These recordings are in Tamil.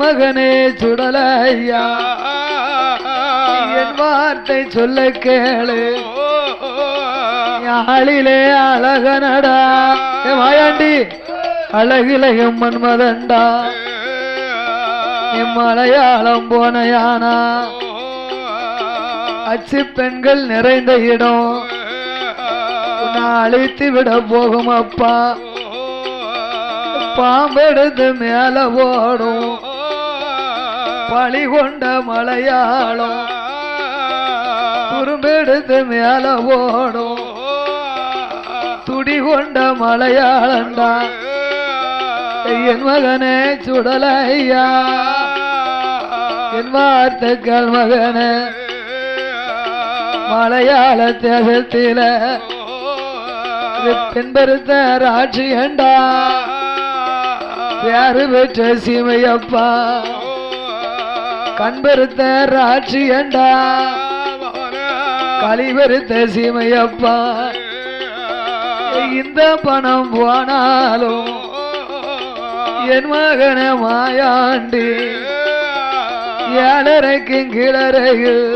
என் மகனே சுடலையா என் வார்த்தை சொல்ல கேளு ஆளிலே அழகனடா மாயாண்டி அழகிலையும் மன்மதண்டா என் மலையாளம் போனையானா அச்சு பெண்கள் நிறைந்த இடம் அழித்து விட போகும் அப்பா பாம்பெடுத்து மேல ஓடும் பழி கொண்ட மலையாளம் துரும்பெடுத்து மேல ஓடும் துடி கொண்ட மலையாளண்டா என் மகனே சுடலையா என் வார்த்தைகள் மகனே மலையாள தேசத்தில பெண்பருத்த ராட்சியண்டா பேரு பெற்ற சீமையப்பா கண்பருத்த ராட்சியண்டா கலிபருத்த சீமையப்பா இந்த பணம் போனாலும் என் மகன மாயாண்டி ஏழரைக்கும் கிளறையில்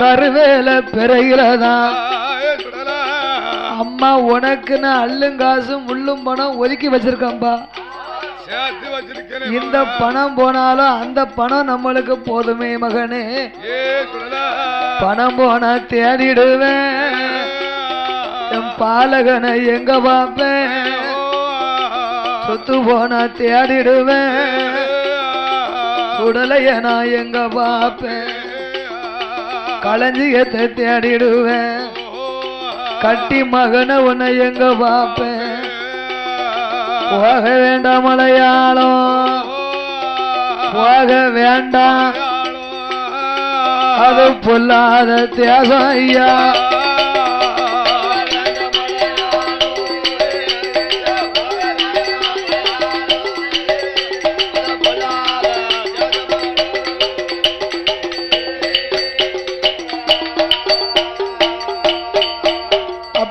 கருவேல பிறகுலதா அம்மா உனக்கு நான் அள்ளுங்காசும் முள்ளும் பணம் ஒதுக்கி வச்சிருக்கேன்பா இந்த பணம் போனாலும் அந்த பணம் நம்மளுக்கு போதுமே மகனே பணம் போனா தேடிடுவேன் என் பாலகனை எங்க பாப்பேன் சொத்து போனா தேடிடுவேன் சுடலைய நான் எங்க பாப்பேன் களஞ்சியத்தை தேடிடுவேன் கட்டி மகனை உன்னை எங்க பாப்பேன் போக வேண்டாம் மலையாளம் போக வேண்டாம் அது பொல்லாத தியாகம் ஐயா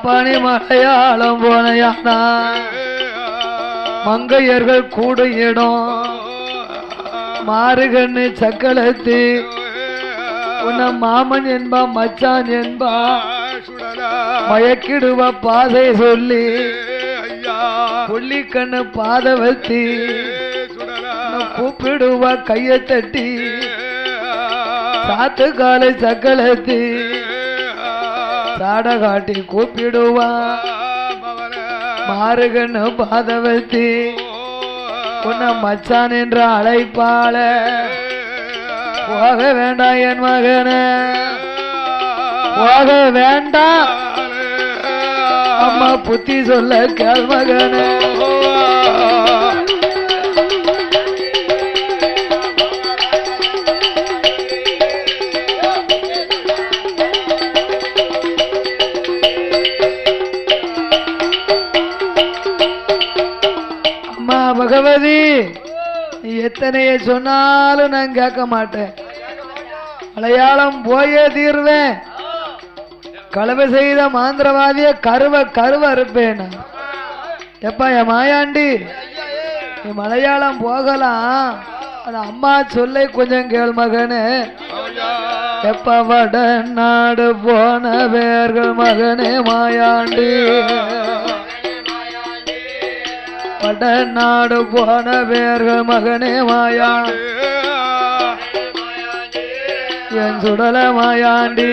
பனி மலையாளம் போனையானா மங்கையர்கள் கூடும் இடம் மாறுகண்ணு சக்களத்து உன்ன மாமன் என்பா மச்சான் என்பா மயக்கிடுவ பாதை சொல்லி புள்ளிக்கண்ணு பாத வத்தி கூப்பிடுவ கைய தட்டி சாத்து காலை சக்களத்தி சாட காட்டி கூப்பிடுவா மாறுகண்ணு பாதவத்தி உன்னை மச்சான் என்று அழைப்பாள போக வேண்டாம் என் மகன போக வேண்டாம் அம்மா புத்தி சொல்ல கேள் மகன பகவதி நீ எத்தனைய சொன்னாலும் நான் கேட்க மாட்டேன் மலையாளம் போயே தீர்வேன் கலவை செய்த மாந்திரவாதிய கருவ இருப்பேன் எப்பா என் மாயாண்டி நீ மலையாளம் போகலாம் அம்மா சொல்லை கொஞ்சம் கேள் மகனே எப்ப வட நாடு போன பேர்கள் மகனே மாயாண்டி வட நாடு போன பேர்கள் மகனே மாயா என் சுடல மாயாண்டி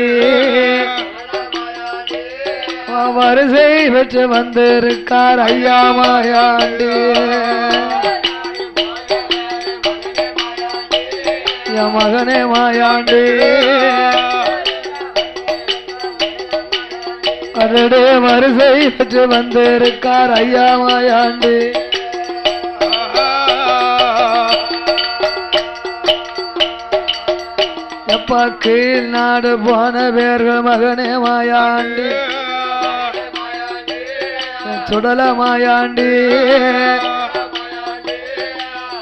வரிசை பெற்று வந்திருக்கார் ஐயா மாயாண்டி என் மகனே மாயாண்டி அதே வரிசை பெற்று வந்திருக்கார் ஐயா மாயாண்டி எப்பா கீழ் நாடு போன பேர்கள் மகனே மாயாண்டி சுடல மாயாண்டி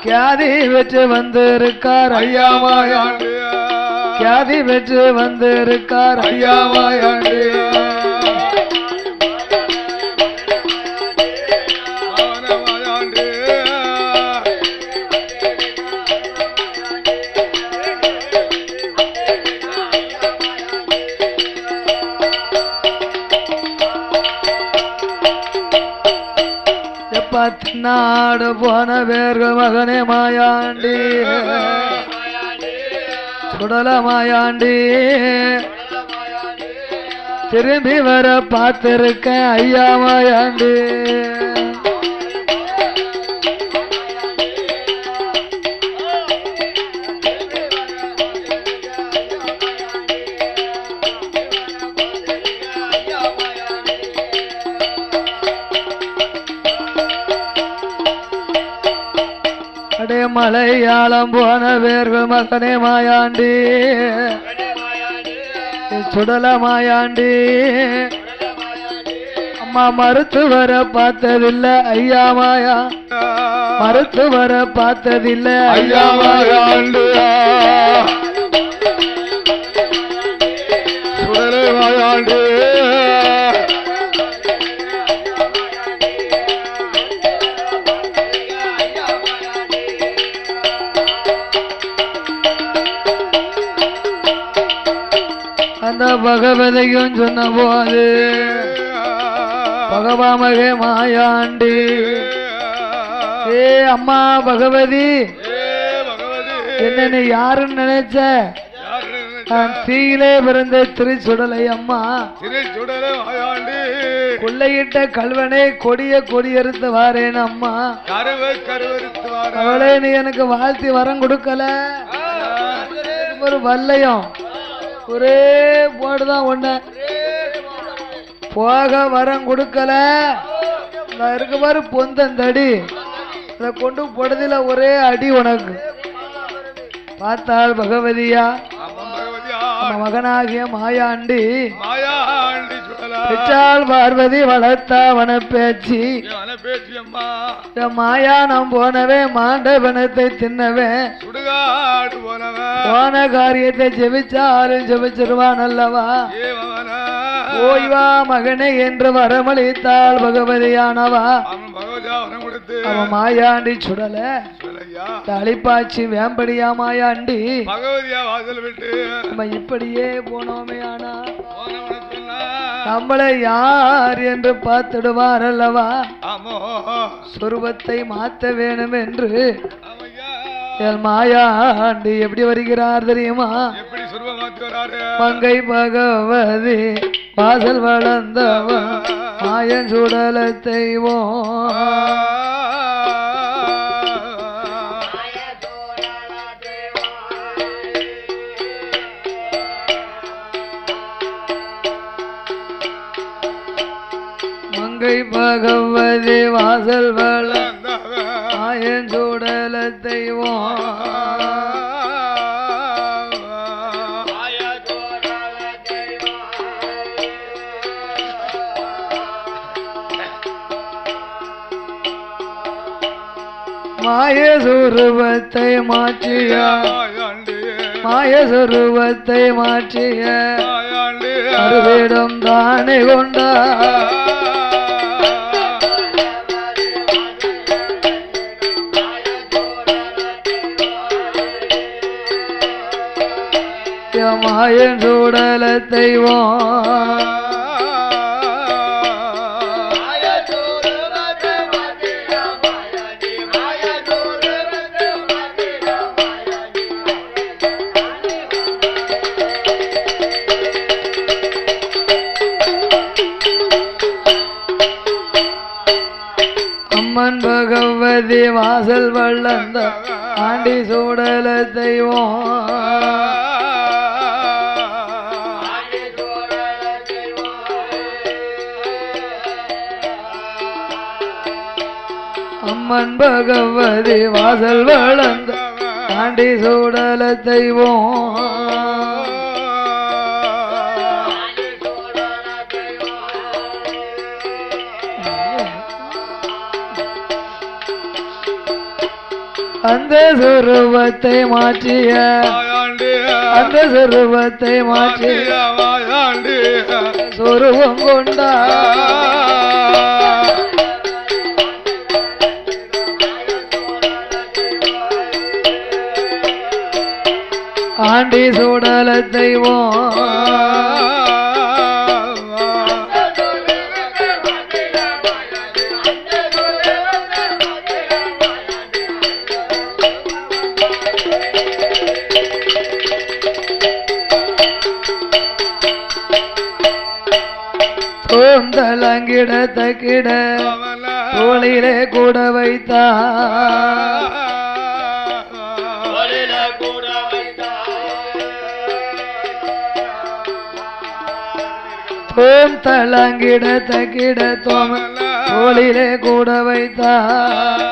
கியாதி பெற்று வந்திருக்கார் ஐயா மாயாண்டி கியாதி பெற்று வந்திருக்கார் ஐயா மாயாண்டி தின்னாடு போன பேர்கள் மகனே மாயாண்டி சுடல மாயாண்டி திரும்பி வர பார்த்திருக்க ஐயா மாயாண்டி அடே மலையாளம் போன பேர்கள் மகனே மாயாண்டி சுடல மாயாண்டி அம்மா மருத்துவர பார்த்ததில்லை ஐயா மாயா மருத்துவர பார்த்ததில்லை ஐயா மாயாண்டு சுடல மாயாண்டி அந்த பகவதியும் சொன்ன போது பகவாமகே மாயாண்டி ஏ அம்மா பகவதி என்ன நீ யாருன்னு நினைச்ச நான் தீயிலே பிறந்த திருச்சுடலை அம்மா கொள்ளையிட்ட கல்வனே கொடிய கொடியறுத்து வாரேன் அம்மா அவளே நீ எனக்கு வாழ்த்தி வரம் கொடுக்கல ஒரு வல்லையும் ஒரே போடுதான் ஒண்ணு போக வரம் கொடுக்கல இருக்கு பாரு பொந்தந்தடி அதை கொண்டு போடுதில ஒரே அடி உனக்கு பார்த்தாள் பகவதியா மகனாகிய மாயாண்டி பெற்றாள் பார்வதி வளர்த்தாவன பேச்சு மாயா நாம் போனவே மாண்டவனத்தை தின்னவே போன காரியத்தை ஜெபிச்சாலும் ஜெபிச்சிருவான் அல்லவா ஓய்வா மகனே என்று வரமளித்தாள் பகவதியானவா அவன் மாயாண்டி சுடல தளிப்பாச்சி வேம்படியா மாயாண்டி நம்ம இப்படியே போனோமே ஆனா நம்மளை யார் என்று பார்த்துடுவார் அல்லவா சொருபத்தை மாத்த வேணும் என்று மாயாண்டி எப்படி வருகிறார் தெரியுமா மங்கை பகவதி வாசல் வளர்ந்தவன் மாயன் சுடல தெய்வம் மங்கை பகவதி வாசல் வளர்ந்தவன் மாயன் சுடல தெய்வம் மாயசுரூபத்தை மாற்றிய மாயசுரூபத்தை மாற்றிய அருவிடம் தானே கொண்டா மாயன் சூடல தெய்வம் அம்மன் பகவதி வாசல் வளர்ந்த ஆண்டி சூடல தெய்வம் அம்மன் பகவதி வாசல் வளர்ந்த ஆண்டி சூடல தெய்வம் அந்த சொரூபத்தை மாற்றிய அந்த சொரூபத்தை மாற்றிய சொரூபம் கொண்டா ஆண்டி சூடல தெய்வம் தளங்கிட தக்கிட தோளிலே கூட வைத்தார் ஓம் தளங்கிட தக்கிட தோளிலே கூட வைத்தார்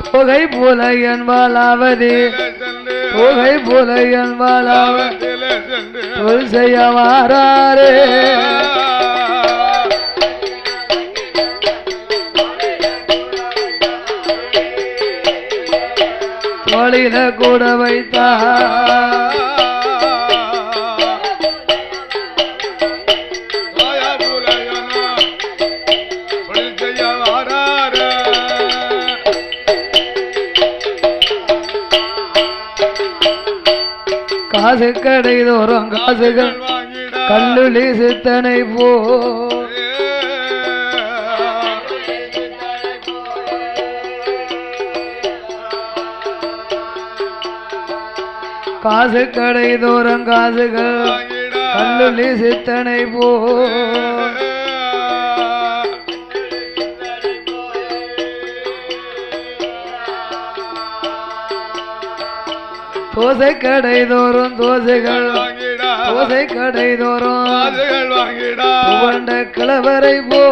தொகை போல என்பாலாவது தொகை போல என்பாலாவது தொல் செய்ய வாராரே தோளில கூட வைத்தார் காசு கடை தோறும் காசுகள் கல்லுளி சித்தனை போ காசு கடை தோறும் காசுகள் கல்லுளி சித்தனை போ தோசை கடை தோறும் தோசைகள் தோசை கடை தோறும் புகண்ட கிழவரை போ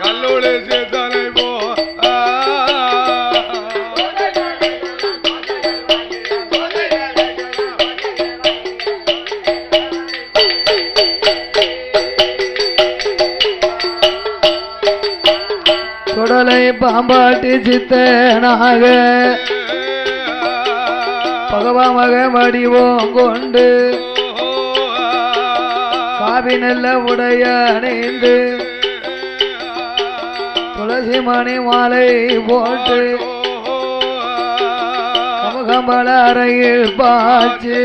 கல்லூரி சேத்தனை போ சுடலை பாம்பாட்டி சித்தனாக பகவாமக வடிவோம் கொண்டு காவி நல்ல உடைய அணிந்து துளசி மணி மாலை போட்டு கமகம்பள அறையில் பாய்ச்சி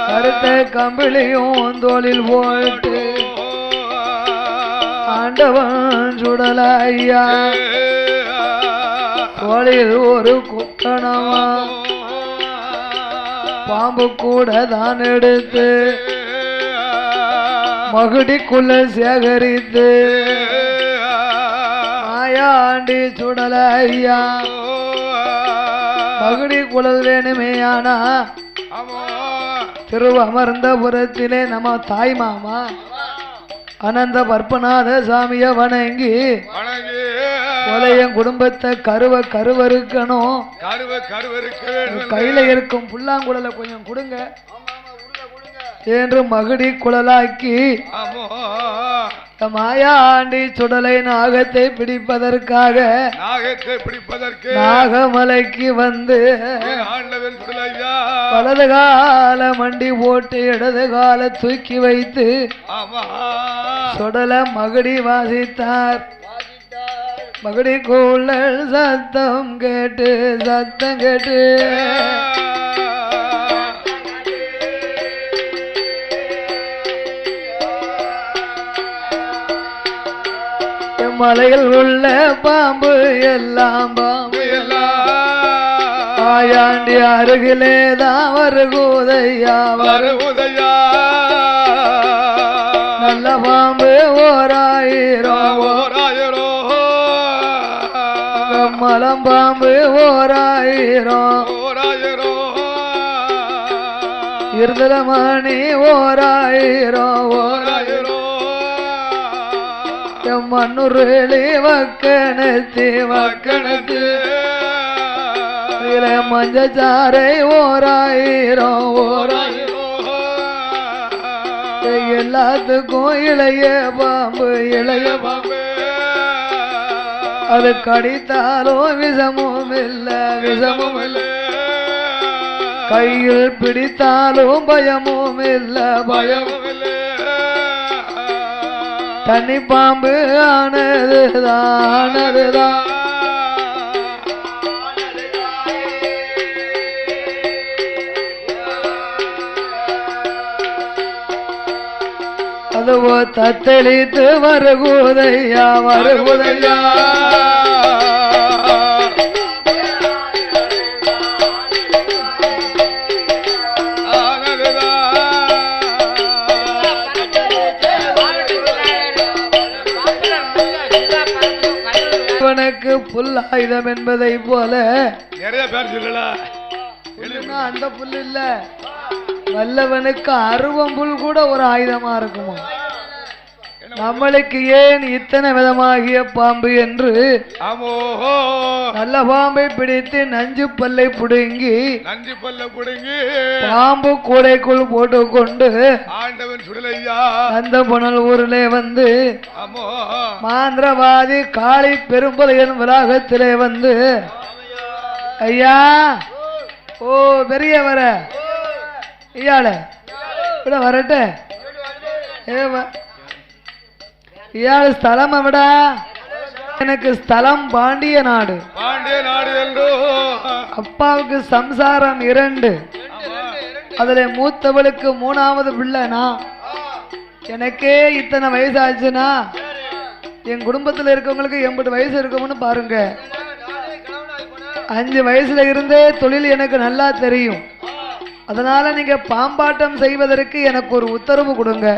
கருத்த கம்பிளியும் தோளில் போட்டு ஆண்டவன் சுடலையா தோளில் ஒரு குக்கணமா பாம்பு கூட தான் எடுத்து மகுடிக்குள்ள சேகரித்து மாயாண்டி சுடலையா மகுடி குழல் வேணுமேயானா திருவமர்ந்தபுரத்திலே நம்ம தாய் மாமா அனந்த பற்பநாத சாமிய வணங்கி கொலையன் குடும்பத்தை கருவருக்கணும் கையில இருக்கும் புல்லாங்குழலை கொஞ்சம் கொடுங்க என்று மகுடி குழலாக்கி மாயாண்டி சுடலை நாகத்தை பிடிப்பதற்காக நாகமலைக்கு வந்து வலது கால மண்டி போட்டு இடது கால தூக்கி வைத்து சுடலை மகுடி வாசித்தார். மகுடி கூழல் சத்தம் கேட்டு மலையில் உள்ள பாம்பு எல்லாம் ஆயாண்டி அருகிலே தான் வருகுதையா நல்ல பாம்பு ஓராயிரம் மலம் பாம்பு ஓராயிரம் இருதல மணி ஓராயிரம் மண்ணுருளி வக்கணத்து மஞ்சச்சாரை ஓராயிரம் எல்லாத்துக்கும் இளைய பாம்பு அது கடித்தாலும் விஷமும் இல்லை கையில் பிடித்தாலும் பயமும் இல்லை தண்ணி பாம்பு ஆனதுதான் அதுவோ தத்தளித்து வருகுதையா வருகுதையா புல் ஆயுதம் என்பதை போல நிறைய பேர் சொல்லலாம். அந்த புல் இல்ல, வல்லவனுக்கு அருவம்புல் கூட ஒரு ஆயுதமா இருக்குமா? நம்மளுக்கு ஏன் இத்தனை விதமாகிய பாம்பு என்று நல்ல பாம்பை பிடித்து நஞ்சு பல்லை புடுங்கி பாம்பு கூடைக்குள் போட்டுக்கொண்டு ஆண்டவன் சுடலையா அந்த புனல் ஊரிலே வந்து மாந்திரவாதி காளி பெரும்பலையன் வளாகத்திலே வந்து ஐயா ஓ பெரிய வர ஐயால விட வரட்ட இயாள் ஸ்தலம் விடா எனக்கு ஸ்தலம் பாண்டிய நாடு. பாண்டிய நாடு என்றோ அப்பாவுக்கு சம்சாரம் 2, அதுல மூத்தவளுக்கு 3வது பிள்ளைனா. எனக்கே இத்தனை வயசாச்சுன்னா என் குடும்பத்தில் இருக்கவங்களுக்கு 80 வயசு இருக்கும்னு பாருங்க. 5 வயசுல இருந்தே தொழில் எனக்கு நல்லா தெரியும். அதனால நீங்க பாம்பாட்டம் செய்வதற்கு எனக்கு ஒரு உத்தரவு கொடுங்க.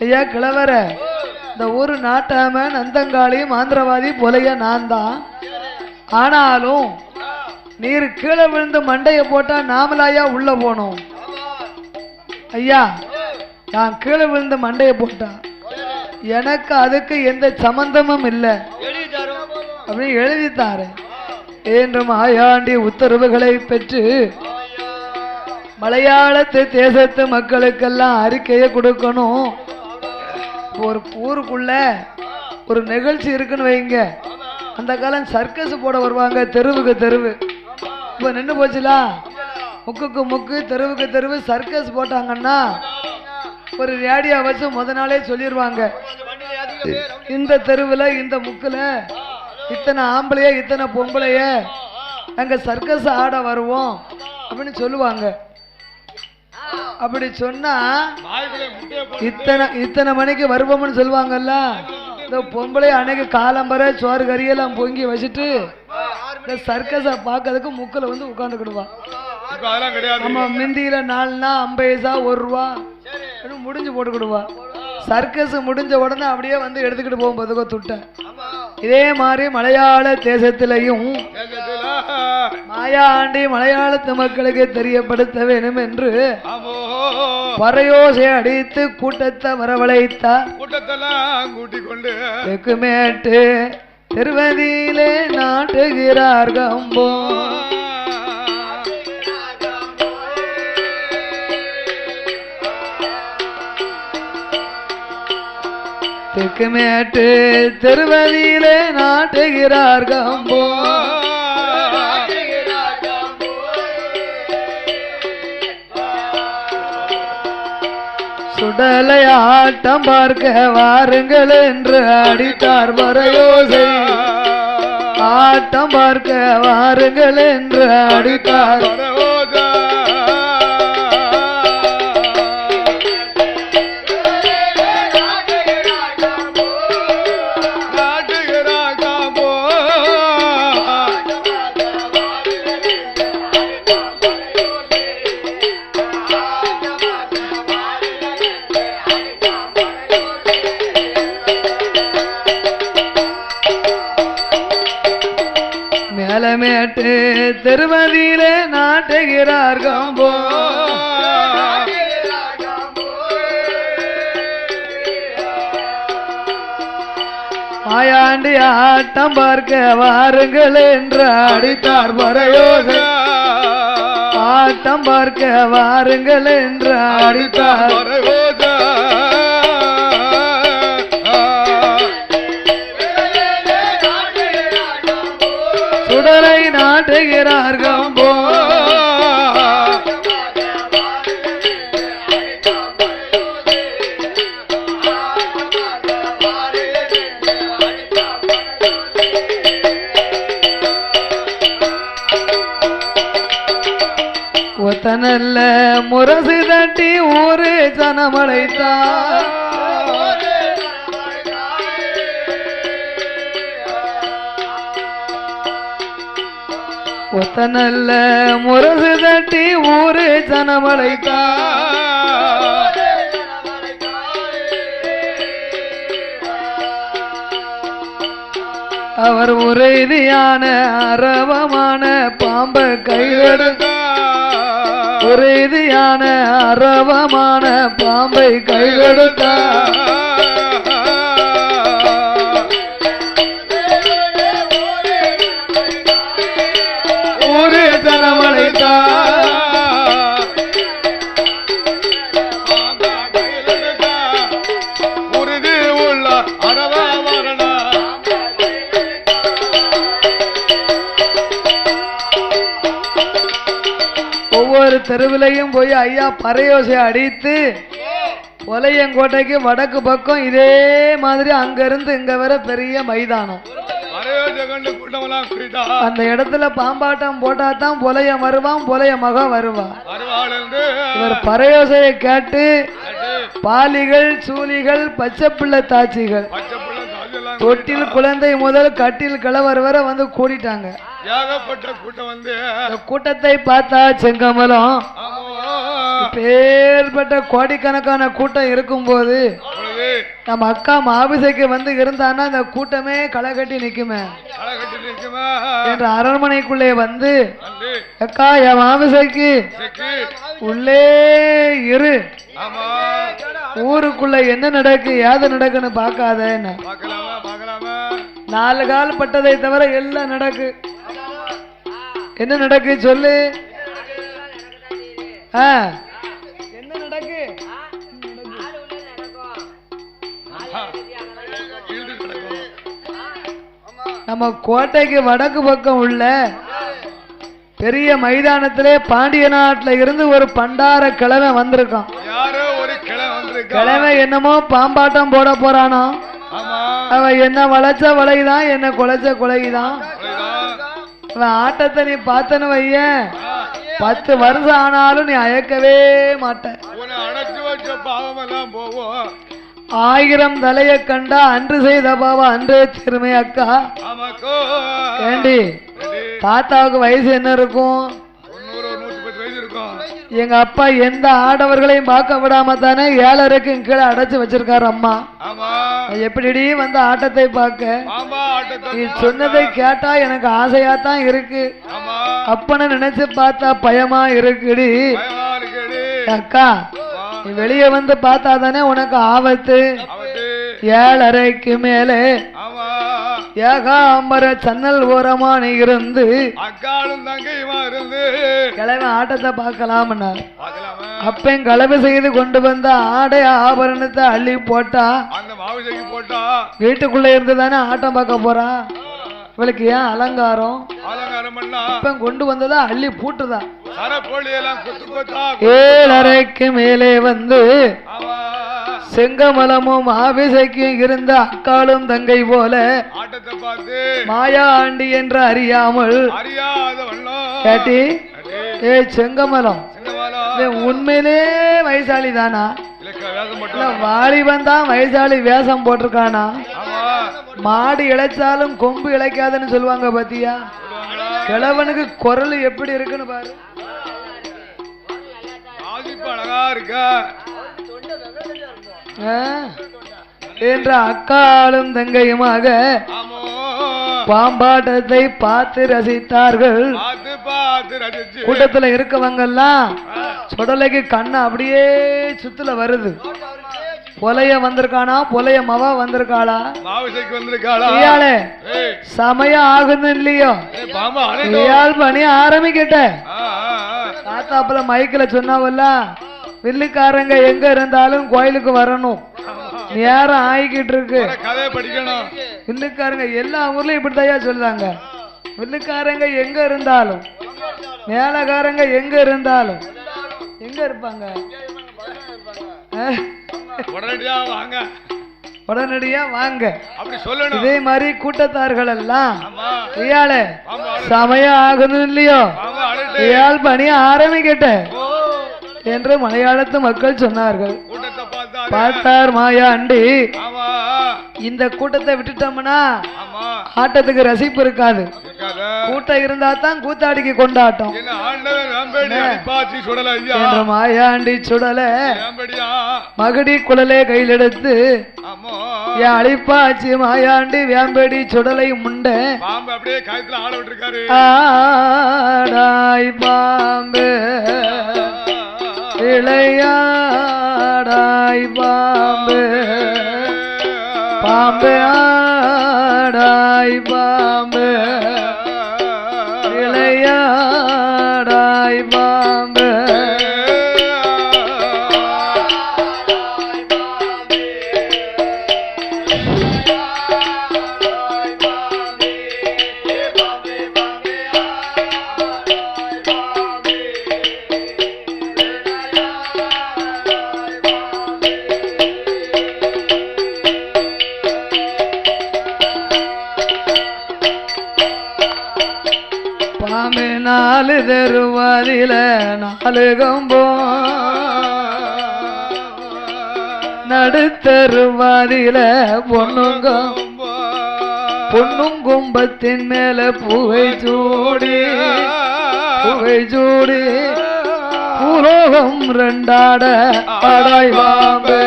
ஐயா கிழவர, இந்த ஊரு நாட்டாம நந்தங்காளி மாந்திரவாதி போலையா நான் தான். ஆனாலும் நீர் கீழே விழுந்து மண்டைய போட்டா நாமலாயா உள்ள போனோம். ஐயா நான் கீழே விழுந்து மண்டைய போட்டா எனக்கு அதுக்கு எந்த சம்பந்தமும் இல்லை அப்படின்னு எழுதித்தாரு என்றும் ஆயாண்டி உத்தரவுகளை பெற்று மலையாளத்து தேசத்து மக்களுக்கெல்லாம் அறிக்கையை கொடுக்கணும். ஒரு ஊருக்குள்ள ஒரு நிகழ்ச்சி இருக்குன்னு வைங்க. அந்த காலம் சர்க்கஸ் போட வருவாங்க தெருவுக்கு தெருவு. இப்ப நின்று போச்சுலா, முக்குக்கு முக்கு தெருவுக்கு தெருவு சர்க்கஸ் போட்டாங்கன்னா ஒரு ரேடியோ வச்சு முத நாளே சொல்லிடுவாங்க, இந்த தெருவில் இந்த முக்கில் இத்தனை ஆம்பளைய இத்தனை பொம்பளைய அங்க சர்க்கஸ் ஆட வருவோம் அப்படின்னு சொல்லுவாங்க. அப்படி சொன்னா இத்தனை மணிக்கு வருவோம்னு சொல்லுவாங்கல்ல. இந்த பொம்பளை அன்னைக்கு காலம்பரை சோறு கறியெல்லாம் பொங்கி வச்சுட்டு இந்த சர்க்கஸை பார்க்கறதுக்கு முக்கில் வந்து உட்காந்துக்கிடுவா. நம்ம மிந்தியில 4னா 50 பைசா 1 ரூபா முடிஞ்சு போட்டுக்கிடுவா. சர்க்கஸ் முடிஞ்ச உடனே அப்படியே வந்து எடுத்துக்கிட்டு போகும்போதுக்கோ துட்ட. இதே மாதிரி மலையாள தேசத்திலையும் மாயாண்டி மலையாளத்து மக்களுக்கு தெரியப்படுத்த வேண்டும் என்று பறையோசை அடித்து கூட்டத்தை வரவழைத்தார். கூட்டத்தெல்லாம் கூட்டிக் கொண்டு தெக்குமேட்டு திருவதியிலே நாட்டுகிறார் கம்போ. தெக்குமேட்டு திருவதியிலே நாட்டுகிறார் கம்போ. சுடலை ஆட்டம் பார்க்க வாருங்கள் என்று அடித்தார் பறையோசை. ஆட்டம் பார்க்க வாருங்கள் என்று அடித்தார். மேலமேட்டு திருமதியிலே நாட்டுகிறார் கம்போ. மாயாண்டி ஆட்டம் பார்க்க வாருங்கள் என்று அடித்தார் பறையோசை. ஆட்டம் பார்க்க வாருங்கள் என்று அடித்தார். சுடலை நாட்டுகிறார் கம்போ. ஒத்தனல்ல முரசு தட்டி ஊரு ஜனமழைத்தான் ஒத்தனல்ல முரசு தட்டி ஊரு ஜனமழைத்தான் அவர் உறுதியான அரவமான பாம்ப கையெடுத்த உறுதியான அரவமான பாம்பை கையெடுத்த ஊரு ஜனமழைத்தா உறுதி உள்ள அரவா மரணா ஒவ்வொரு தெருவிலையும் போய் ஐயா பறையோசை அடித்து ஒலையங்கோட்டைக்கு வடக்கு பக்கம் இதே மாதிரி அங்க இருந்து இங்க வர பெரிய மைதானம் அந்த இடத்துல பாம்பாட்டம் போட்டா தான் பொலைய வருவான் பொலைய மக வருவா இவர் பறையோசையை கேட்டு பாலிகள் சூலிகள் பச்சை பிள்ளை தாச்சிகள் தொட்டில் குழந்தை முதல் கட்டில் கிழவர் வரை வந்து கூடிட்டாங்க ஏகப்பட்ட கூட்டம் வந்து கூட்டத்தை பார்த்தா செங்கமலம் பேர்பட்ட கோடிக்கணக்கான கூட்டம் இருக்கும்போது நம்ம அக்கா மாபிசைக்கு வந்து இருந்தான்னா அந்த கூட்டமே களை கட்டி நிக்குமே என்ற அரண்மனைக்குள்ளே வந்து அக்கா என் மாபிசைக்கு உள்ளே இரு ஊருக்குள்ள என்ன நடக்கு ஏது நடக்குன்னு பார்க்காத என்ன 4 கால் பட்டதை தவிர எல்லாம் நடக்கு என்ன நடக்கு சொல்லு என்ன நடக்கு நம்ம கோட்டைக்கு வடக்கு பக்கம் உள்ள பெரிய மைதானத்திலே பாண்டிய நாட்டுல இருந்து ஒரு பண்டார கிழமை வந்திருக்கான் கிழமை என்னமோ பாம்பாட்டம் போட போறானோ அவன் என்ன வளைச்ச வளைதான் என்ன குலைச்ச குலைதான் அவன் ஆட்டத்தை நீ பார்த்தன வைய 10 வருஷம் ஆனாலும் நீ அயக்கவே மாட்ட 1000 தலைய கண்டா அன்று செய்த பாவா அன்றே திருமை அக்கா ஏண்டி தாத்தாவுக்கு வயசு என்ன இருக்கும் எங்க அப்பா எந்த ஆடவர்களையும் பார்க்க விடாம தானே 7:30க்கு கீழே அடைச்சு வச்சிருக்காரு அம்மா எப்படி வந்து ஆட்டத்தை பார்க்க நீ சொன்னதை கேட்டா எனக்கு ஆசையா தான் இருக்கு அப்பன்னு நினைச்சு பார்த்தா பயமா இருக்குடி அக்கா நீ வெளியே வந்து பார்த்தா தானே உனக்கு ஆபத்து 7:30க்கு மேலே ஏகாம்பர சன்னல் ஓரமா நீ இருந்து அக்காலும் தங்கையுமா இருந்து கிழமை ஆட்டத்தை பார்க்கலாம்னா அப்பன் கலவை செய்து கொண்டு வந்த ஆடை ஆபரணத்தை அள்ளி போட்டா அந்த மாவுசைக்கு போட்டா வீட்டுக்குள்ள இருந்து தானே ஆட்டம் பார்க்க போறா இவளுக்கு ஏன் அலங்காரம் பண்ணா அப்பன் கொண்டு வந்ததா அள்ளி பூட்டுதா 7:30க்கு மேலே வந்து செங்கமலமும் ஆபிசைக்கும் இருந்த அக்காலும் தங்கை போல ஆட்டத்தை பார்த்து மாயா ஆண்டி என்று அறியாமல் கேட்டி செங்கமலம் உண்மையிலே வயசாளி தானா வாலிபன் தான் வயசாளி வேஷம் போட்டிருக்கானா மாடு இழைச்சாலும் கொம்பு இழைக்காதுன்னு சொல்லுவாங்க பாத்தியா கிழவனுக்கு குரல் எப்படி இருக்குன்னு பாரு அழகா இருக்க என்ற அக்காலும் தங்கையுமாக பாம்பாட்டத்தை பார்த்து ரசித்தார்கள் கூட்டத்துல இருக்கவங்க எல்லாம் சுடலைக்கு கண்ணு அப்படியே சுத்துல வருது பொலைய வந்திருக்கானா பொலைய மவா வந்திருக்காளா சமயம் ஆகுது இல்லையோ பணி ஆரம்பிக்கிட்ட தாத்தாப்புல மைக்கில சொன்னாவல்ல வில்லுக்காரங்க எங்க இருந்தாலும் கோயிலுக்கு வரணும் நேரம் ஆகிக்கிட்டு இருக்கு வில்லுக்காரங்க எல்லா ஊர்லயும் இப்படித்தான் சொல்லுதாங்க வில்லுக்காரங்க எங்க இருந்தாலும் மேலக்காரங்க எங்க இருந்தாலும் எங்க இருப்பாங்க உடனடியா வாங்க இதே மாதிரி கூட்டத்தார்கள் எல்லாம் சமயம் ஆகணும் இல்லையோ ஏழ் பணி ஆரம்பிக்கட்ட ஓ என்று மலையாளத்து மக்கள் சொன்னார்கள். கூட்டத்தை பார்த்தாரு. பார்த்தார் மாயாண்டி, ஆமா இந்த கூட்டத்தை விட்டுட்டோம்னா ஆமா ஆட்டத்துக்கு ரசிப்பு இருக்காது. இருக்காத. கூட்டம் இருந்தா தான் கூத்தாடிக்கு கொண்டாட்டம் என்ன ஆண்டவன் வேம்படி அடிப்பாச்சி சுடல ஐயா. என்று மாயாண்டி சுடல வேம்படியா மகடி குழலே கையிலெடுத்து ஆமா என் அழிப்பாச்சி மாயாண்டி வேம்படி சுடலை முண்ட பாம்பு அப்படியே கயத்துல ஆட விட்டுருக்காரு. ஆடாய் பாம்பு இளையாடாய் பாம்பு பாம்பு ஆடாய் பாம்பு இளையாடாய் பாம்பு பாம்பு நாலு தெருவாதில நாலு கம்போ நடுத்தருவாதில பொண்ணும் கும்பத்தின் மேல புகை சூடி பூலோகம் ரெண்டாட ஆடாய் பாம்பு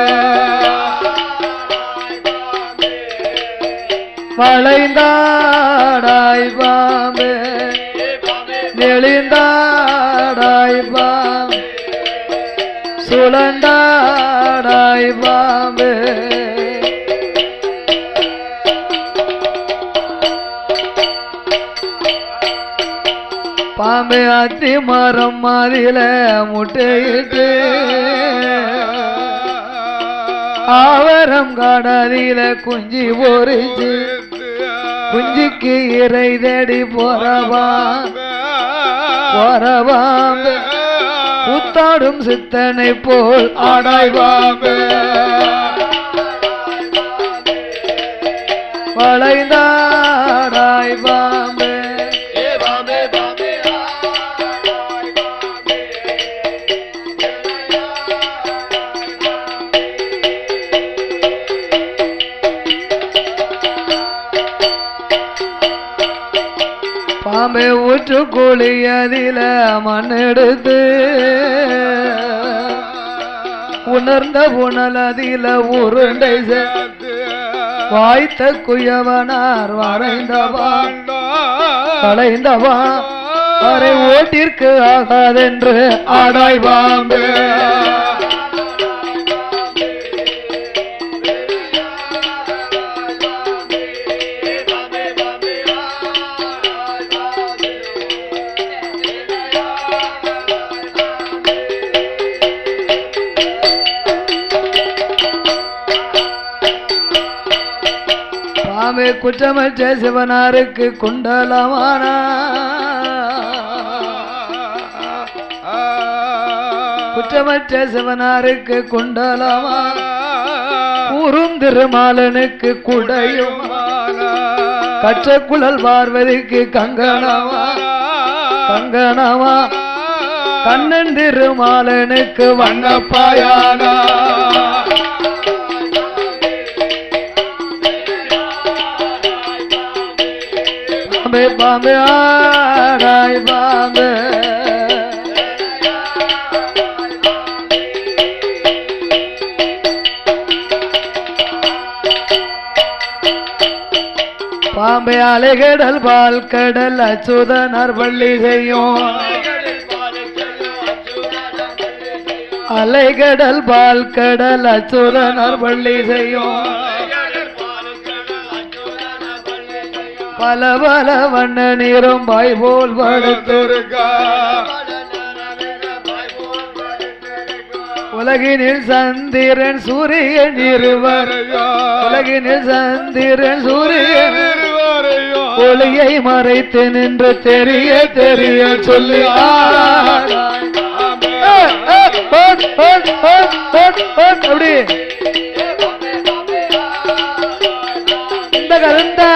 வளைந்தாடாய் பாம்பு நெளிந்தாடாய் பாம்பு சுழண்டாடாய் பாம்பு பாம்பு அத்தி மரம் மாதில முட்டையிட்டு ஆவரம் காடாதில குஞ்சி பொறிச்சு குஞ்சிக்கு இறை தேடி போறவாம்பு கூத்தாடும் சித்தனை போல் ஆடாய் பாம்பு வளைந்தாடாய் பாம்பு பாம்பை ஊற்று குளியதில மண்ணெடுத்து உணர்ந்த புனல் அதில உருண்டை வாய்த்த குயவனார் வளைந்தவா வரை ஓட்டிற்கு ஆகாதென்று ஆடாய் பாம்பு பாம்பு குற்றமற்ற சிவனாருக்கு குண்டலமானா குற்றமற்ற சிவனாருக்கு குண்டலமா கூறும் திருமாலனுக்கு குடையும் கற்ற குழல் பார்வதிக்கு கங்கணமா கண்ணன் திருமாலனுக்கு வண்ணப்பாயானா பாம்பு ஆடாய் பாம்பு பாம்பை அலைகடல் பால் கடல் அச்சுதனர் பள்ளி செய்யும் அலைகடல் பால் கடல் அச்சுதனர் பள்ளி செய்யும் பல பல வண்ண நீரும் பாய் போல் படுத்திருக்கா உலகினில் சந்திரன் சூரியன் இருவர் உலகினில் சந்திரன் சூரியன் ஒளியை மறைத்து நின்று தெரிய தெரிய சொல்லி அப்படி இந்த கருந்தா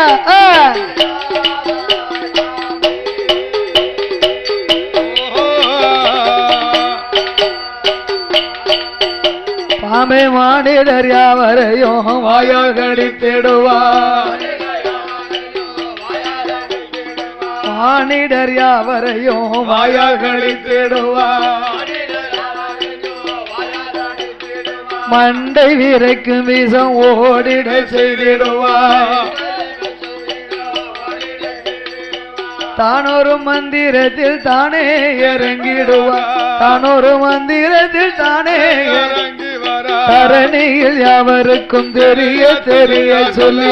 பாம்பே மானிடர் யாவரையும் வாயால் கடித்திடுவார் மானிடர் யாவரையும் வாயால் கடித்திடுவார் மண்டை விரைக்கும் வீசம் ஓடிட செய்திடுவார் தானொரு மந்திரத்தில் தானே இறங்கிடுவார் தானொரு மந்திரத்தில் தானே இறங்கி வரா தரணியில் யாவருக்கும் தெரிய தெரிய சொல்லி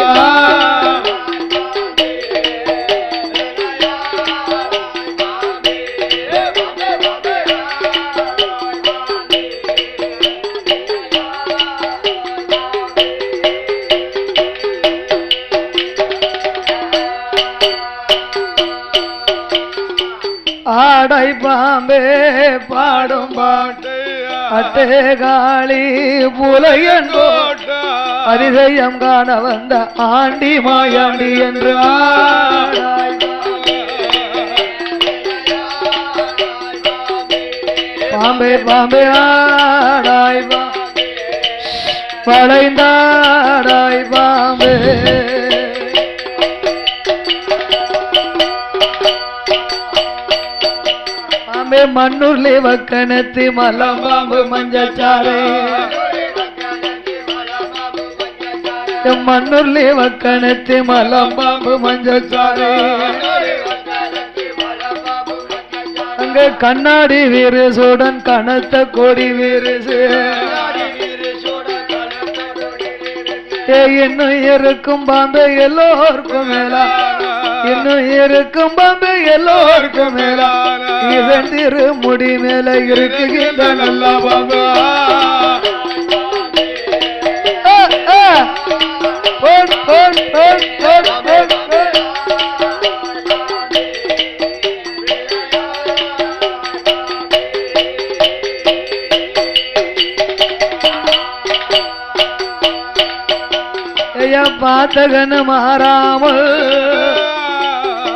ஆடை பாம்பே பாடும் பாட்டு அட்டே காளி புலையன்றோ அதிசயம் காண வந்த ஆண்டி மாயாண்டி என்று பாம்பே பாம்பே ஆடாய் வளைந்தாடாய் பாம்பே மண்ணூர்லே வக்கணத்து மலம்பாம்பு மஞ்சச்சாரே மண்ணூர்லே வக்கணத்து மலம்பாம்பு மஞ்சச்சாரே அங்க கண்ணாடி வீரசுடன் கனத்த கொடி வீரசு இன்னும் இருக்கும் பாம்பே எல்லோருக்கும் மேலா இன்னும் இருக்கும் பாம்பே எல்லோருக்கும் மேலா இதன் திரு முடி மேல இருக்குகின்ற நல்ல பாம்பு பார்த்தகன்னு மாறாமல்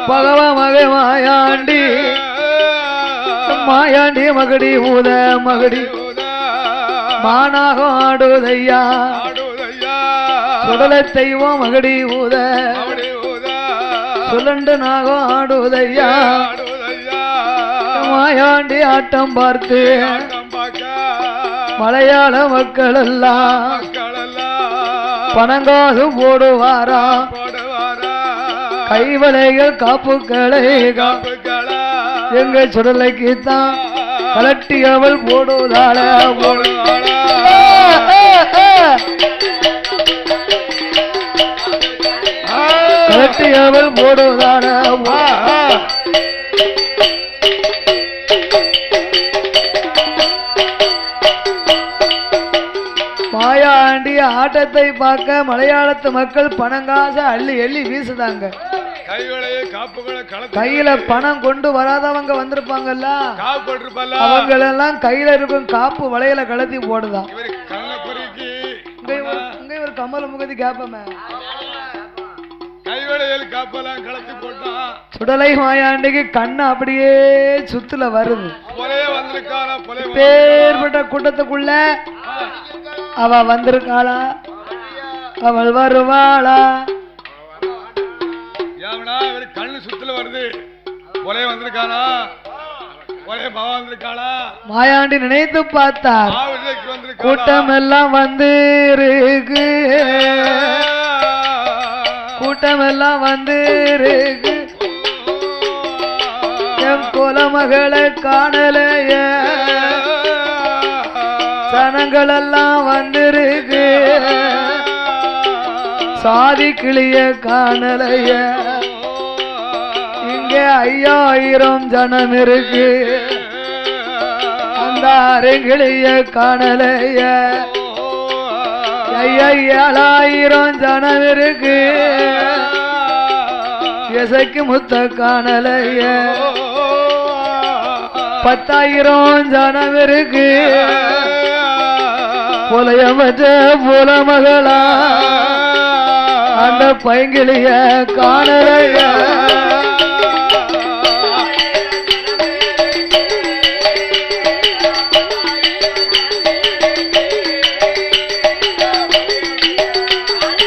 பகவ மகை மாயாண்டி மாயாண்டி மகடி ஊத மகடி மானாகம் ஆடுதையா சுடலை தெய்வம் மகடி ஊத சுழண்டு நாகம் ஆடுதையா மாயாண்டி ஆட்டம் பார்த்து மலையாள மக்கள் எல்லாம் பணங்காசு போடுவாரா கைவளைகள் காப்புக்களை எங்க சுடலைக்கு தான் கலட்டி அவள் போடுவதால கலட்டி அவள் போடுவதால மாயாண்டி ஆட்டத்தை பார்க்க மலையாளத்து மக்கள் பணங்காச அள்ளி எள்ளி வீசுதாங்க கையில பணம் கொண்டு வராதவங்க வந்திருப்பாங்கல்ல அவங்களெல்லாம் கையில இருக்கும் காப்பு வளையல கலத்தி போடுதான் ஒரு கமல முகதி கேப்பமே சுடலை மாயாண்டிக்கு கண்ணு அப்படியே சுத்துல வருது பேர்பட்ட கூட்டத்துக்குள்ள அவ வந்திருக்காளா அவள் வருவாளா கண்ணு சுத்துல வருது வந்திருக்காளா மாயாண்டி நினைத்து பார்த்தார் கூட்டம் எல்லாம் வந்து இருக்கு கூட்டம் எல்லாம் வந்து இருக்கு என் குலமகளை காணலைய சனங்கள் எல்லாம் வந்திருக்கு சாதி கிளிய காணலைய இங்கே 5000 ஜனம் இருக்கு அந்த அருகிளிய காணலைய 7000 ஜனம் இருக்கு இசைக்கு முத்த காணலைய 10000 ஜனம் இருக்கு புலையமற்ற புலமகளா அந்த பைங்கிளிய காணலைய